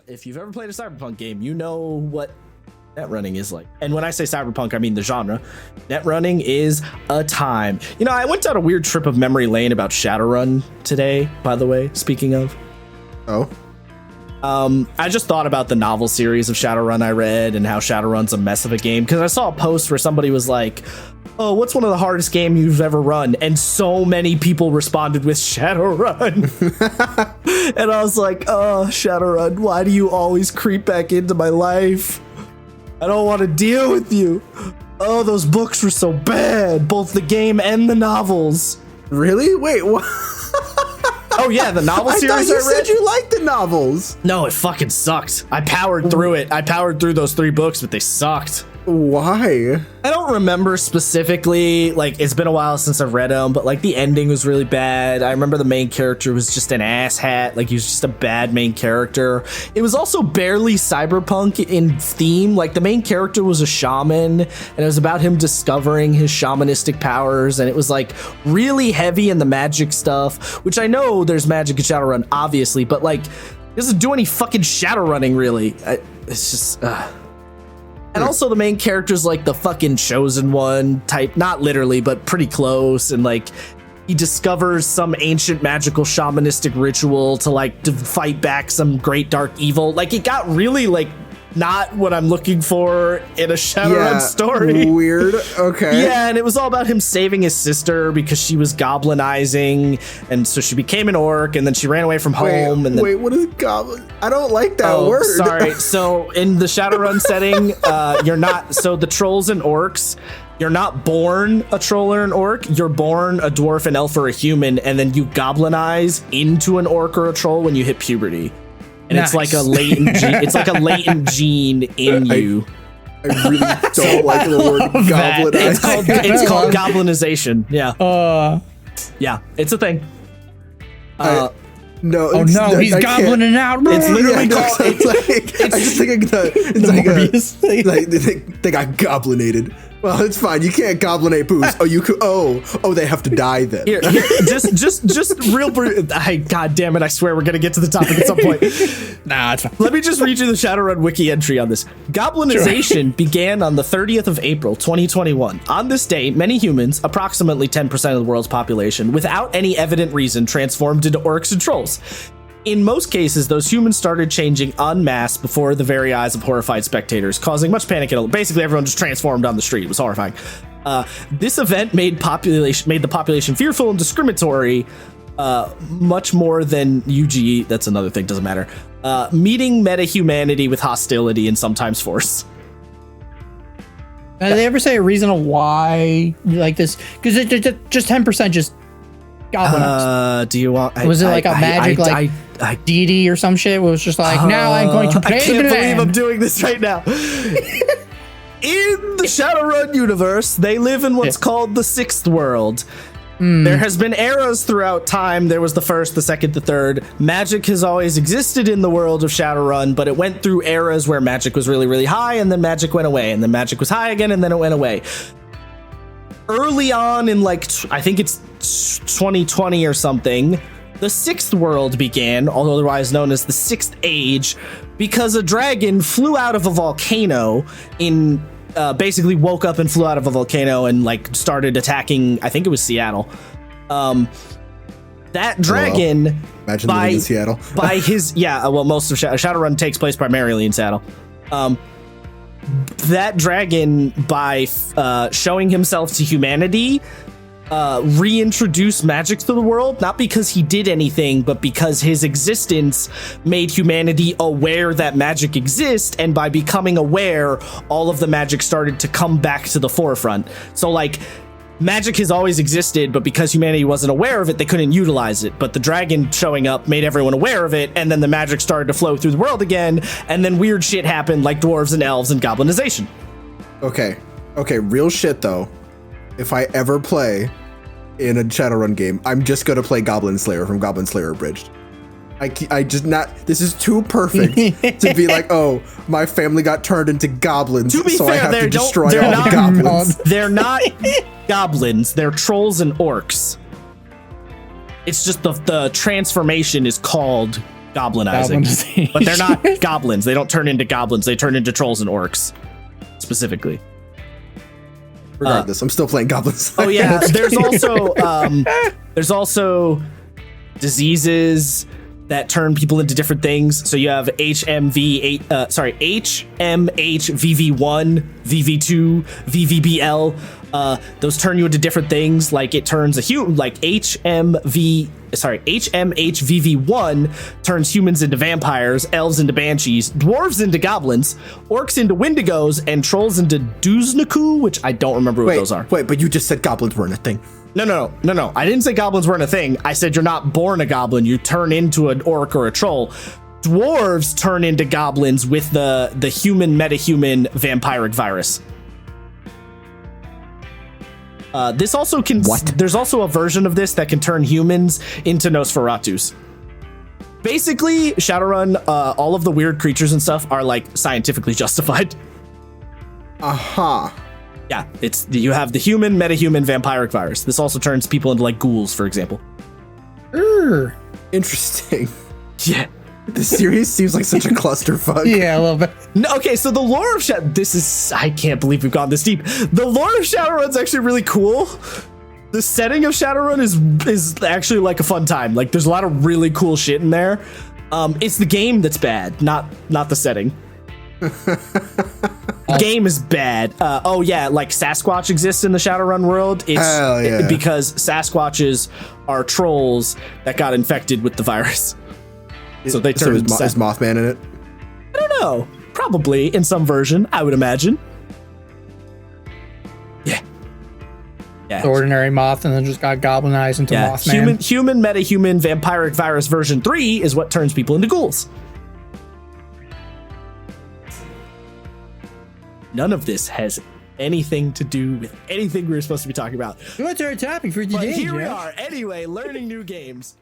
If you've ever played a Cyberpunk game, you know what net running is like. And when I say Cyberpunk, I mean the genre. Net running is a time. You know, I went down a weird trip of memory lane about Shadowrun today, by the way, speaking of. Oh. I just thought about the novel series of Shadowrun I read and how Shadowrun's a mess of a game, because I saw a post where somebody was like, oh, what's one of the hardest games you've ever run? And so many people responded with Shadowrun. And I was like, oh, Shadowrun, why do you always creep back into my life? I don't want to deal with you. Oh, those books were so bad, both the game and the novels. Really? Wait, what? Oh yeah, the novel series I thought you I read? said you liked the novels. No, it fucking sucked. I powered through it. I powered through those 3 books, but they sucked. Why? I don't remember specifically, like, it's been a while since I've read them, but like the ending was really bad. I remember the main character was just an asshat, like he was just a bad main character. It was also barely cyberpunk in theme. Like the main character was a shaman, and it was about him discovering his shamanistic powers, and it was like really heavy in the magic stuff, which I know there's magic in Shadowrun, obviously, but like it doesn't do any fucking shadowrunning really. It's just and also the main character's like the fucking chosen one type, not literally, but pretty close. And like he discovers some ancient magical shamanistic ritual to like to fight back some great dark evil. Like it got really like not what I'm looking for in a Shadowrun story. Weird. Okay. Yeah, and it was all about him saving his sister because she was goblinizing, and so she became an orc, and then she ran away from home. And then, wait, what is goblin? I don't like that word. Sorry. So in the Shadowrun setting, you're not. So the trolls and orcs, you're not born a troll or an orc. You're born a dwarf, an elf, or a human, and then you goblinize into an orc or a troll when you hit puberty. And nice. It's like a latent gene. It's like a latent gene in you. I really don't like the word goblin. It's called goblinization. Yeah. Yeah, it's a thing. No. Oh no, he's goblining out. It's literally called. I just think they got goblinated. Well, it's fine. You can't goblinate booze. Oh, you could. Oh, they have to die then. Here, just real brief. God damn it! I swear we're gonna get to the topic at some point. Nah, it's fine. Let me just read you the Shadowrun wiki entry on this. Goblinization began on the 30th of April, 2021. On this day, many humans, approximately 10% of the world's population, without any evident reason, transformed into orcs and trolls. In most cases, those humans started changing en masse before the very eyes of horrified spectators, causing much panic and basically everyone just transformed on the street. It was horrifying. This event made the population fearful and discriminatory, much more than UGE. That's another thing, doesn't matter. Meeting meta-humanity with hostility and sometimes force. Did they ever say a reason of why you like this? Because it just 10% just goblin. Do you want? Was it like a magic deity or some shit? It was just like, now I'm going to play I can't the believe land. I'm doing this right now. In the Shadowrun universe, they live in what's called the Sixth World. There has been eras throughout time. There was the first, the second, the third. Magic has always existed in the world of Shadowrun, but it went through eras where magic was really, really high, and then magic went away, and then magic was high again, and then it went away. Early on in like, I think it's 2020 or something, the Sixth World began, otherwise known as the Sixth Age, because a dragon flew out of a volcano basically woke up and flew out of a volcano and like started attacking, I think it was Seattle. That dragon, imagine living in Seattle. by his, most of Shadowrun takes place primarily in Seattle. That dragon, by showing himself to humanity, reintroduced magic to the world, not because he did anything, but because his existence made humanity aware that magic exists, and by becoming aware, all of the magic started to come back to the forefront. So like, magic has always existed, but because humanity wasn't aware of it, they couldn't utilize it. But the dragon showing up made everyone aware of it, and then the magic started to flow through the world again, and then weird shit happened like dwarves and elves and goblinization. Okay, real shit though. If I ever play in a Shadowrun game, I'm just gonna play Goblin Slayer from Goblin Slayer Abridged. I just not. This is too perfect to be like, oh, my family got turned into goblins, To be so fair, I have to destroy they're all not- the goblins. They're not goblins, they're trolls and orcs. It's just the transformation is called Goblinizing. But they're not goblins. They don't turn into goblins. They turn into trolls and orcs, specifically. Regardless, I'm still playing Goblin Slayer. Oh yeah, there's also diseases that turn people into different things. So you have HMHVV1, VV2, VVBL. Those turn you into different things. Like it turns HMHVV1 turns humans into vampires, elves into banshees, dwarves into goblins, orcs into wendigos, and trolls into Duznaku, which I don't remember what those are. Wait, but you just said goblins weren't a thing. No. I didn't say goblins weren't a thing. I said you're not born a goblin. You turn into an orc or a troll. Dwarves turn into goblins with the human metahuman vampiric virus. This also can. There's also a version of this that can turn humans into Nosferatus. Basically, Shadowrun, all of the weird creatures and stuff are like scientifically justified. Yeah, you have the human metahuman vampiric virus. This also turns people into like ghouls, for example. Interesting. Yeah. This series seems like such a clusterfuck. Yeah, a little bit. No, okay, so the lore of I can't believe we've gone this deep. The lore of Shadowrun's actually really cool. The setting of Shadowrun is actually like a fun time. Like there's a lot of really cool shit in there. It's the game that's bad, not the setting. The game is bad. Oh yeah, like Sasquatch exists in the Shadowrun world. It's because Sasquatches are trolls that got infected with the virus. So they turned. So is Mothman in it? I don't know. Probably in some version, I would imagine. Yeah. The ordinary moth, and then just got goblinized into Mothman. Human metahuman vampiric virus version 3 is what turns people into ghouls. None of this has anything to do with anything we were supposed to be talking about. What's our topic for today? But here we are. Anyway, learning new games.